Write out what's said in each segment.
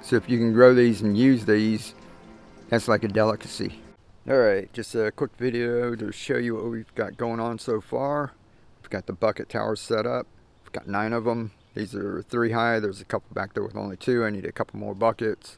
So if you can grow these and use these, that's like a delicacy. Alright, just a quick video to show you what we've got going on so far. We've got the bucket towers set up. We've got 9 of them. These are 3 high. There's a couple back there with only 2. I need a couple more buckets.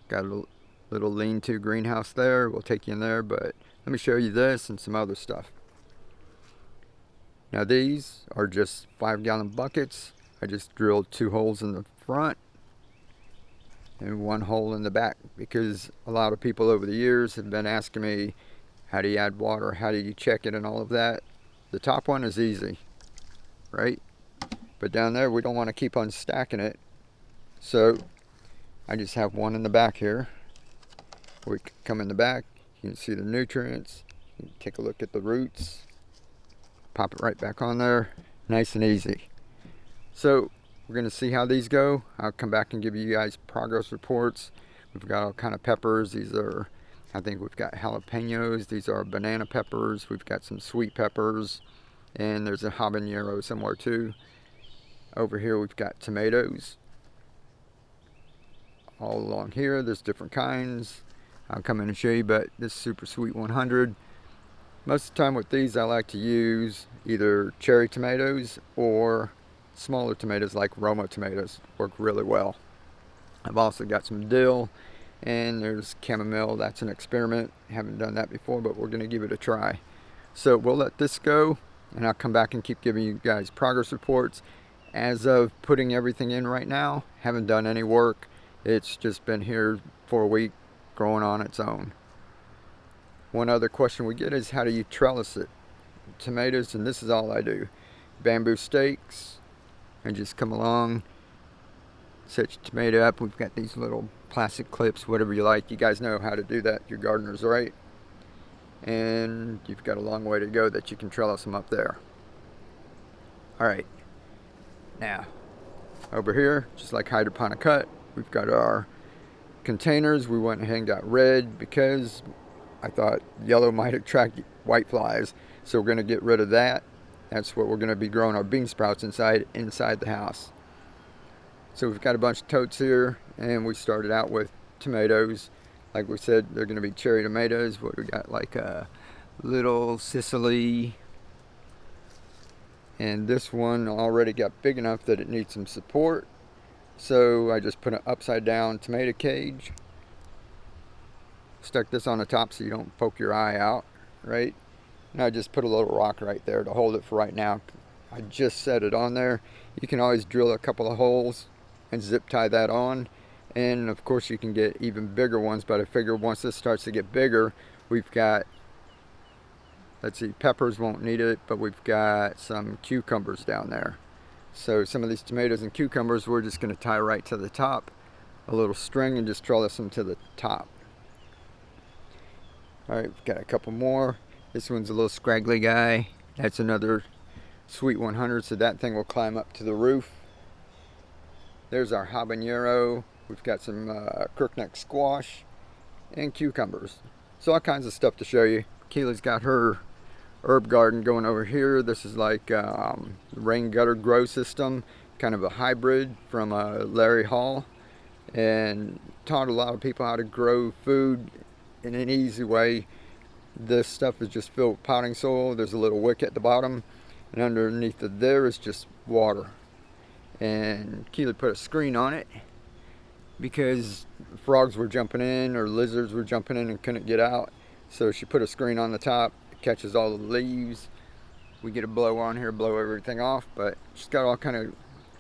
Got a little lean-to greenhouse there. We'll take you in there, but let me show you this and some other stuff. Now these are just 5-gallon buckets. I just drilled 2 holes in the front and 1 hole in the back, because a lot of people over the years have been asking me, how do you add water, how do you check it, and all of that. The top one is easy, right? But down there we don't want to keep on stacking it, so I just have 1 in the back here. We come in the back, you can see the nutrients, you can take a look at the roots, pop it right back on there, nice and easy. So we're going to see how these go. I'll come back and give you guys progress reports. We've got all kind of peppers. These are, I think we've got jalapenos. These are banana peppers. We've got some sweet peppers, and there's a habanero somewhere too. Over here we've got tomatoes. All along here there's different kinds. I'll come in and show you, but this Super Sweet 100. Most of the time with these I like to use either cherry tomatoes or smaller tomatoes like Roma tomatoes. Work really well. I've also got some dill, and there's chamomile. That's an experiment. Haven't done that before, but we're going to give it a try. So we'll let this go, and I'll come back and keep giving you guys progress reports. As of putting everything in right now, haven't done any work. It's just been here for a week, growing on its own. One other question we get is, how do you trellis it? Tomatoes, and this is all I do. Bamboo stakes, and just come along, set your tomato up. We've got these little plastic clips, whatever you like. You guys know how to do that, you're gardeners, right? And you've got a long way to go that you can trellis them up there. Alright, now over here, just like hydroponic cut, we've got our containers. We went ahead and got red because I thought yellow might attract white flies, so we're going to get rid of that. That's what we're going to be growing our bean sprouts inside the house. So we've got a bunch of totes here, and we started out with tomatoes. Like we said, they're going to be cherry tomatoes. What we got, like a little Sicily, and this one already got big enough that it needs some support. So I just put an upside down tomato cage, stuck this on the top so you don't poke your eye out, right? And I just put a little rock right there to hold it for right now. I just set it on there. You can always drill a couple of holes and zip tie that on, and of course you can get even bigger ones, but I figure once this starts to get bigger, we've got, let's see, peppers won't need it, but we've got some cucumbers down there. So some of these tomatoes and cucumbers we're just going to tie right to the top, a little string, and just trellis them to the top. Alright, we've got a couple more. This one's a little scraggly guy. That's another Sweet 100, so that thing will climb up to the roof. There's our habanero. We've got some crookneck squash and cucumbers. So all kinds of stuff to show you. Keely's got her herb garden going over here. This is like rain gutter grow system, kind of a hybrid from Larry Hall, and taught a lot of people how to grow food in an easy way. This stuff is just filled with potting soil. There's a little wick at the bottom, and underneath it there is just water. And Keely put a screen on it because frogs were jumping in or lizards were jumping in and couldn't get out. So she put a screen on the top. It catches all the leaves. We get a blower on here, blow everything off, but she's got all kind of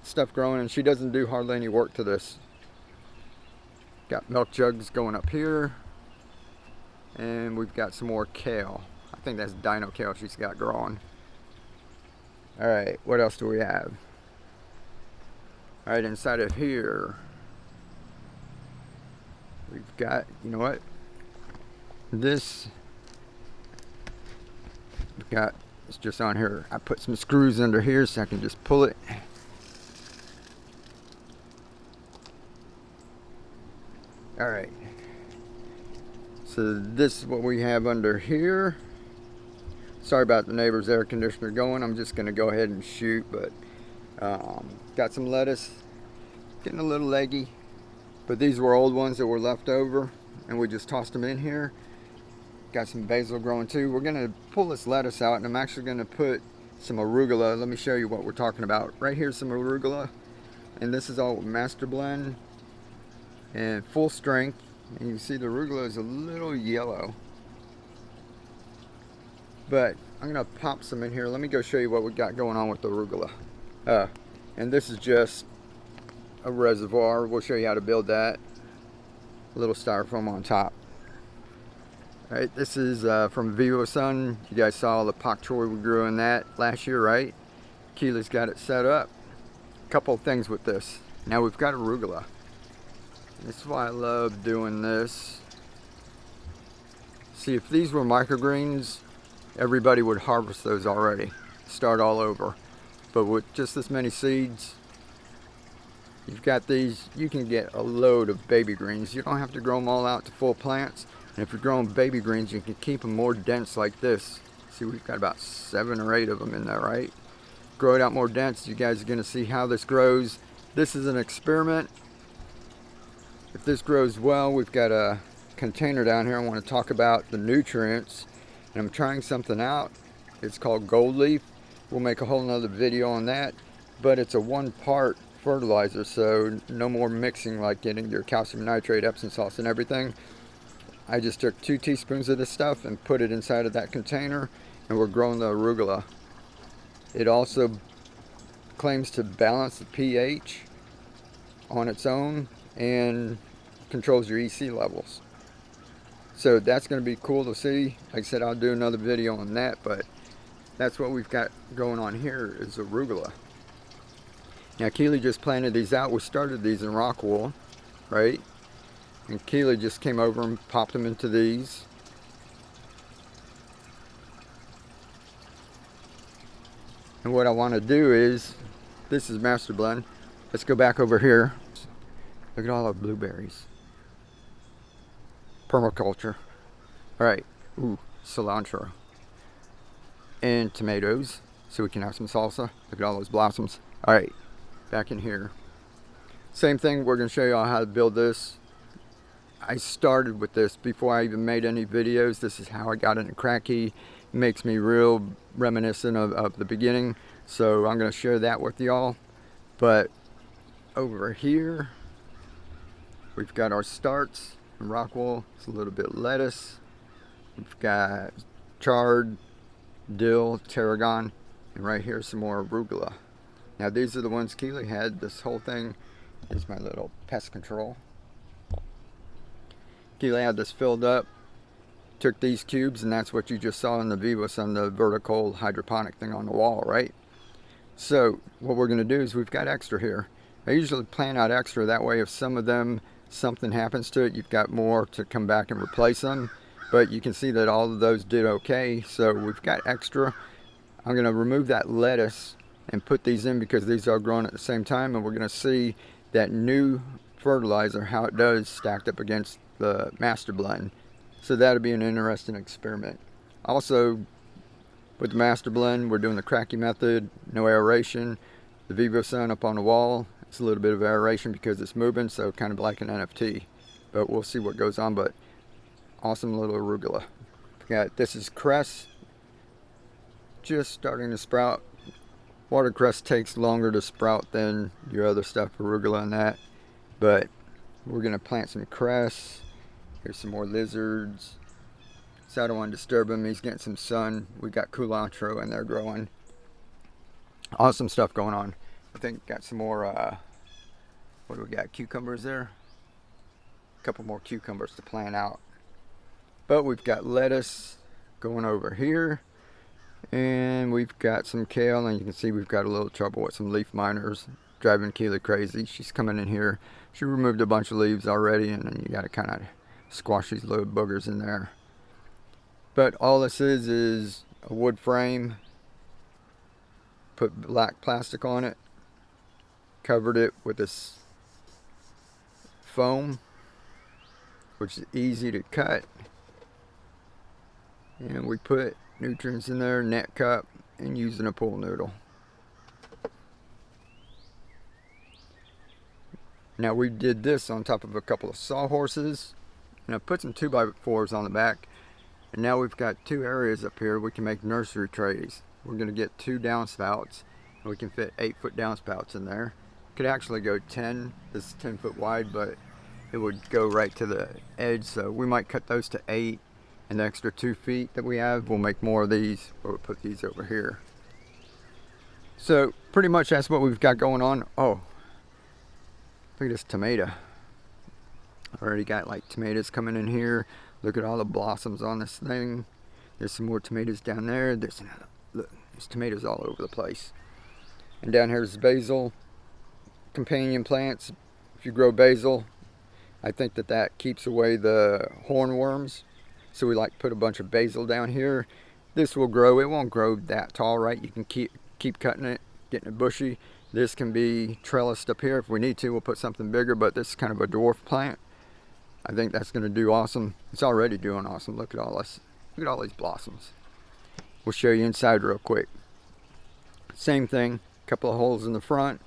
stuff growing, and she doesn't do hardly any work to this. Got milk jugs going up here, and we've got some more kale. I think that's dino kale she's got growing. Alright, what else do we have? Alright, inside of here we've got, you know what, this we've got, it's just on here. I put some screws under here so I can just pull it. Alright, so this is what we have under here. Sorry about the neighbor's air conditioner going. I'm just going to go ahead and shoot, but got some lettuce, getting a little leggy. but these were old ones that were left over and we just tossed them in here. Got some basil growing too. We're gonna pull this lettuce out and I'm actually gonna put some arugula. Let me show you what we're talking about. Right here's some arugula, and this is all master blend and full strength. And you can see the arugula is a little yellow, but I'm gonna pop some in here. Let me go show you what we got going on with the arugula. And this is just a reservoir. We'll show you how to build that. A little styrofoam on top. All right, this is from Vivo Sun. You guys saw the pak choi we grew in that last year, right? Keely's got it set up. A couple of things with this. Now we've got arugula. This is why I love doing this. See, if these were microgreens, everybody would harvest those already. Start all over. But with just this many seeds, you've got these, you can get a load of baby greens. You don't have to grow them all out to full plants. And if you're growing baby greens, you can keep them more dense like this. See, we've got about 7 or 8 of them in there, right? Grow it out more dense. You guys are going to see how this grows. This is an experiment. If this grows well, we've got a container down here. I want to talk about the nutrients. And I'm trying something out. It's called gold leaf. We'll make a whole nother video on that. But it's a 1-part fertilizer, so no more mixing like getting your calcium nitrate, Epsom salts and everything. I just took 2 teaspoons of this stuff and put it inside of that container, and we're growing the arugula. It also claims to balance the pH on its own and controls your EC levels. So that's going to be cool to see. Like I said, I'll do another video on that, but that's what we've got going on here is arugula. Now Keely just planted these out. We started these in rock wool, right? And Keely just came over and popped them into these. And what I want to do is, this is master blend. Let's go back over here. Look at all the blueberries. Permaculture. All right. Ooh, cilantro. And tomatoes, so we can have some salsa. Look at all those blossoms. All right, back in here. Same thing, we're gonna show you all how to build this. I started with this before I even made any videos. This is how I got into cracky. It makes me real reminiscent of the beginning. So I'm gonna share that with y'all. But over here, we've got our starts in rock wool. It's a little bit of lettuce. We've got chard, dill, tarragon, and right here some more arugula. Now these are the ones Keely had. This whole thing is my little pest control. Keely had this filled up, took these cubes, and that's what you just saw in the Vivo Sun, the vertical hydroponic thing on the wall, right? So what we're going to do is we've got extra here. I usually plan out extra, that way if some of them, something happens to it, you've got more to come back and replace them. But you can see that all of those did okay, so we've got extra. I'm going to remove that lettuce and put these in because these are growing at the same time, and we're going to see that new fertilizer, how it does stacked up against the master blend. So that'll be an interesting experiment. Also, with the master blend, we're doing the cracky method, no aeration. The Vivo Sun up on the wall, it's a little bit of aeration because it's moving, so kind of like an NFT. But we'll see what goes on. But awesome little arugula. This is cress, just starting to sprout. Watercress takes longer to sprout than your other stuff, arugula and that. But we're gonna plant some cress. Here's some more lizards. So I don't want to disturb him. He's getting some sun. We got culantro and they're growing. Awesome stuff going on. I think got some more, what do we got? Cucumbers there. A couple more cucumbers to plant out. But we've got lettuce going over here. And we've got some kale, and you can see we've got a little trouble with some leaf miners driving Keely crazy. She's coming in here. She removed a bunch of leaves already, and then you got to kind of squash these little boogers in there. But all this is a wood frame. Put black plastic on it. Covered it with this foam, which is easy to cut. And we put nutrients in there, net cup, and using a pool noodle. Now we did this on top of a couple of sawhorses, and I put some 2x4s on the back, and now we've got 2 areas up here we can make nursery trays. We're going to get 2 downspouts, and we can fit 8-foot downspouts in there. Could actually go 10. This is 10 foot wide, but it would go right to the edge, so we might cut those to 8, and the extra 2 feet that we have, we'll make more of these, or we'll put these over here. So pretty much that's what we've got going on. Oh, look at this tomato. Already got like tomatoes coming in here. Look at all the blossoms on this thing. There's some more tomatoes down there. There's another, look, there's tomatoes all over the place. And down here's basil, companion plants. If you grow basil, I think that keeps away the hornworms. So we like put a bunch of basil down here. This will grow. It won't grow that tall, right? You can keep cutting it, getting it bushy. This can be trellised up here. If we need to, we'll put something bigger, but this is kind of a dwarf plant. I think that's going to do awesome. It's already doing awesome. Look at all this. Look at all these blossoms. We'll show you inside real quick. Same thing, a couple of holes in the front,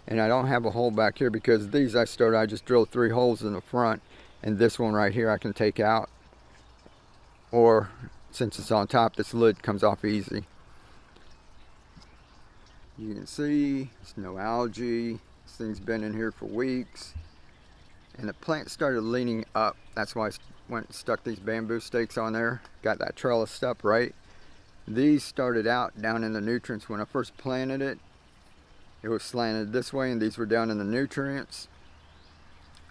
and I don't have a hole back here because these I just drilled 3 holes in the front, and this one right here I can take out, or since it's on top, this lid comes off easy. You can see there's no algae. This thing's been in here for weeks. And the plant started leaning up. That's why I went and stuck these bamboo stakes on there. Got that trellis up, right? These started out down in the nutrients. When I first planted it, it was slanted this way, and these were down in the nutrients.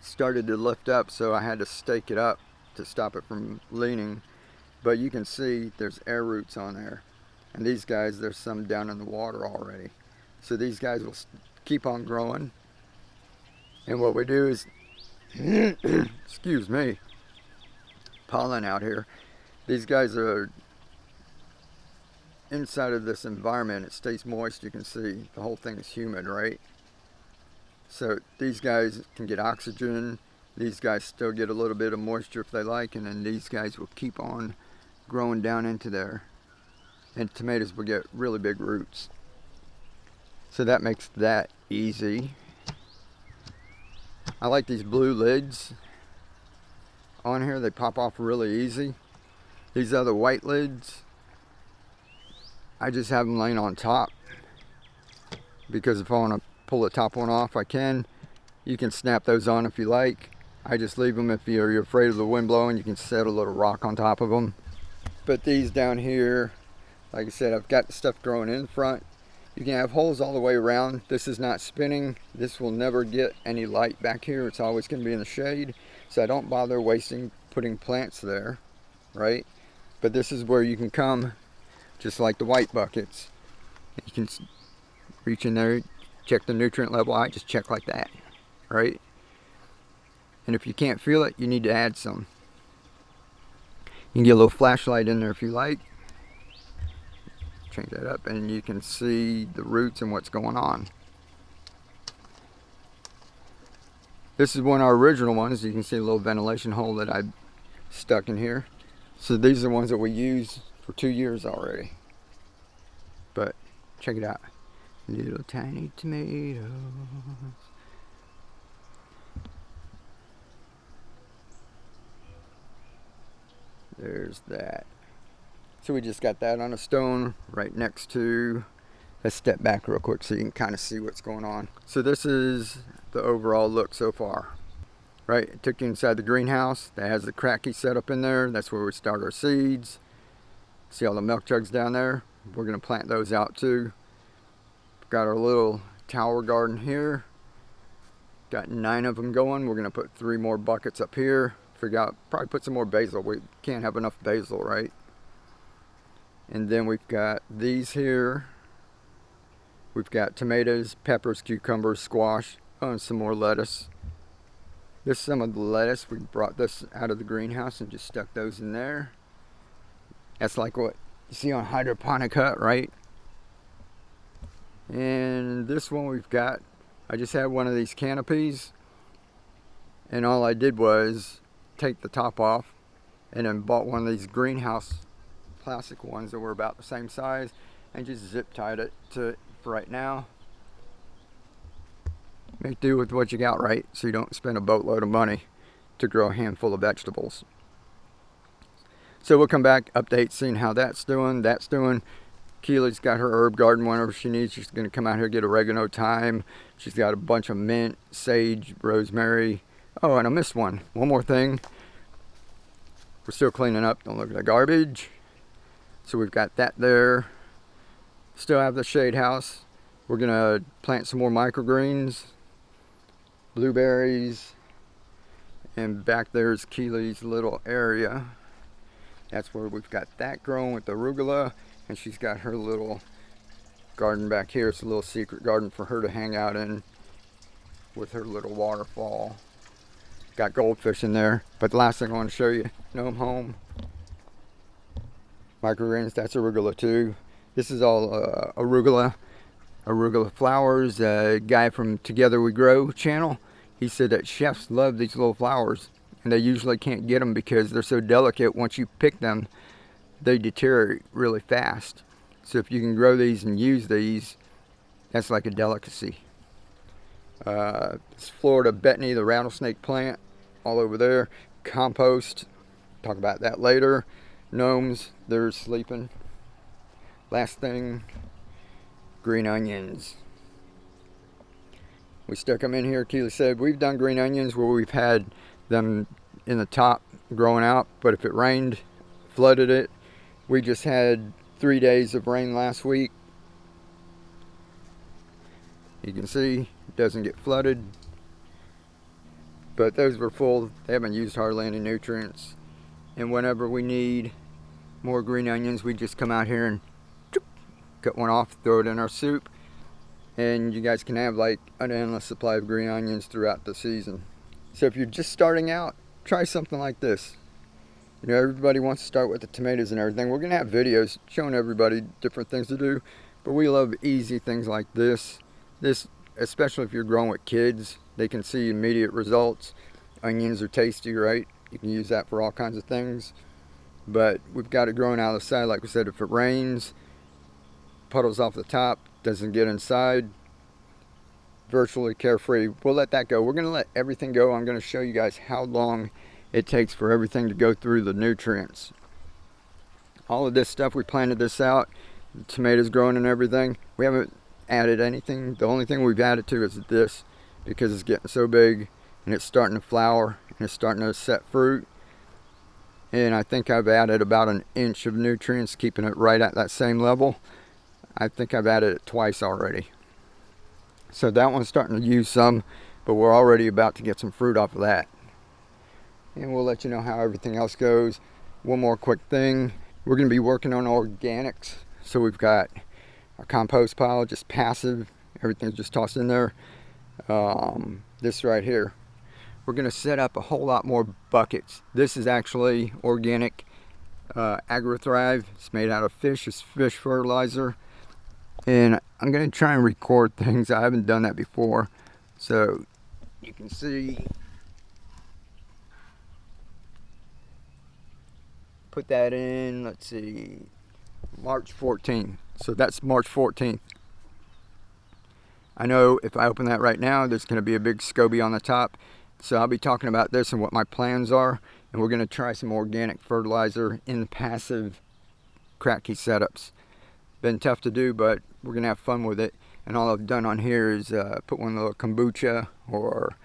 Started to lift up, so I had to stake it up to stop it from leaning. But you can see there's air roots on there. And these guys, there's some down in the water already. So these guys will keep on growing. And what we do is, excuse me, pollen out here. These guys are inside of this environment. It stays moist. You can see the whole thing is humid, right? So these guys can get oxygen. These guys still get a little bit of moisture if they like, and then these guys will keep on growing down into there. And tomatoes will get really big roots. So that makes that easy. I like these blue lids on here. They pop off really easy. These other white lids, I just have them laying on top, because if I want to pull the top one off, I can. You can snap those on if you like. I just leave them. If you're afraid of the wind blowing, you can set a little rock on top of them. But these down here, like I said, I've got the stuff growing in front. You can have holes all the way around. This is not spinning. This will never get any light back here. It's always going to be in the shade. So I don't bother putting plants there, right? But this is where you can come, just like the white buckets. You can reach in there, check the nutrient level. I just check like that, right? And if you can't feel it, you need to add some. You can get a little flashlight in there if you like. Change that up, and you can see the roots and what's going on. This is one of our original ones. You can see a little ventilation hole that I stuck in here. So these are the ones that we use for 2 years already. But check it out. Little tiny tomatoes. There's that. So we just got that on a stone right next to, let's step back real quick so you can kind of see what's going on. So this is the overall look so far. Right, it took you inside the greenhouse. That has the cracky set up in there. That's where we start our seeds. See all the milk jugs down there? We're gonna plant those out too. Got our little tower garden here. Got 9 of them going. We're gonna put 3 more buckets up here. Probably put some more basil. We can't have enough basil, right? And then we've got these here. We've got tomatoes, peppers, cucumbers, squash, and some more lettuce. This is some of the lettuce. We brought this out of the greenhouse and just stuck those in there. That's like what you see on Hydroponic hut, right? And this one we've got, I just had one of these canopies, and all I did was take the top off and then bought one of these greenhouse plastic ones that were about the same size and just zip tied it to it for right now. make do with what you got, right? So you don't spend a boatload of money to grow a handful of vegetables. So we'll come back, update, seeing how that's doing. Keely's got her herb garden whenever she needs. She's going to come out here, get oregano, thyme. She's got a bunch of mint, sage, rosemary. Oh, and I missed one more thing. We're still cleaning up, don't look at the garbage. So we've got that there. Still have the shade house. We're going to plant some more microgreens, blueberries, and back there's Keely's little area. That's where we've got that growing with the arugula, and she's got her little garden back here. It's a little secret garden for her to hang out in with her little waterfall. Got goldfish in there. But the last thing I want to show you, gnome home. Microgreens, that's arugula too. This is all arugula flowers. A guy from Together We Grow channel, he said that chefs love these little flowers, and they usually can't get them because they're so delicate. Once you pick them, they deteriorate really fast. So if you can grow these and use these, that's like a delicacy. It's Florida Betony, the rattlesnake plant, all over there. Compost, talk about that later. Gnomes, they're sleeping. Last thing, green onions. We stuck them in here. Keely said we've done green onions where we've had them in the top growing out, but if it rained, flooded it. We just had 3 days of rain last week. You can see it doesn't get flooded, but those were full. They haven't used hardly any nutrients, and whenever we need more green onions, we just come out here and cut one off, throw it in our soup, and you guys can have like an endless supply of green onions throughout the season. So if you're just starting out, try something like this. You know, everybody wants to start with the tomatoes and everything. We're going to have videos showing everybody different things to do, but we love easy things like this. This, especially if you're growing with kids, they can see immediate results. Onions are tasty, right? You can use that for all kinds of things. But we've got it growing out of the side. Like we said, if it rains, puddles off the top, doesn't get inside, virtually carefree. We'll let that go. We're going to let everything go. I'm going to show you guys how long it takes for everything to go through the nutrients. All of this stuff, we planted this out, the tomatoes growing and everything. We haven't added anything. The only thing we've added to is this, because it's getting so big and it's starting to flower and it's starting to set fruit. And I think I've added about 1 inch of nutrients, keeping it right at that same level. I think I've added it twice already. So that one's starting to use some, but we're already about to get some fruit off of that. And we'll let you know how everything else goes. One more quick thing. We're going to be working on organics. So we've got our compost pile, just passive. Everything's just tossed in there. This right here. We're going to set up a whole lot more buckets. This is actually organic AgroThrive. It's made out of fish. It's fish fertilizer. And I'm going to try and record things. I haven't done that before. So you can see. Put that in, let's see, March 14th. So that's March 14th. I know if I open that right now, there's going to be a big SCOBY on the top. So I'll be talking about this and what my plans are. And we're going to try some organic fertilizer in the passive crack key setups. Been tough to do, but we're going to have fun with it. And all I've done on here is put one of the kombucha or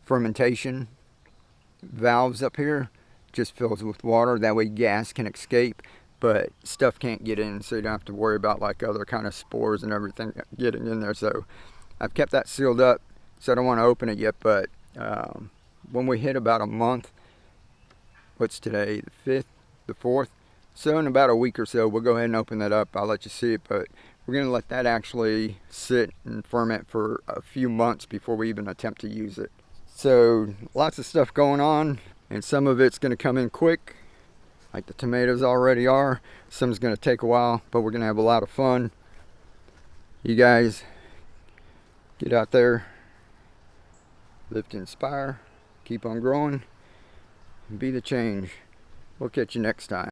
fermentation valves up here. Just fills with water. That way gas can escape, but stuff can't get in, so you don't have to worry about like other kind of spores and everything getting in there. So I've kept that sealed up, so I don't want to open it yet, but when we hit about a month, what's today, the 5th, the 4th, so in about a week or so, we'll go ahead and open that up. I'll let you see it, but we're going to let that actually sit and ferment for a few months before we even attempt to use it. So lots of stuff going on, and some of it's going to come in quick, like the tomatoes already are. Some's going to take a while, but we're going to have a lot of fun. You guys get out there, live to inspire, keep on growing, and be the change. We'll catch you next time.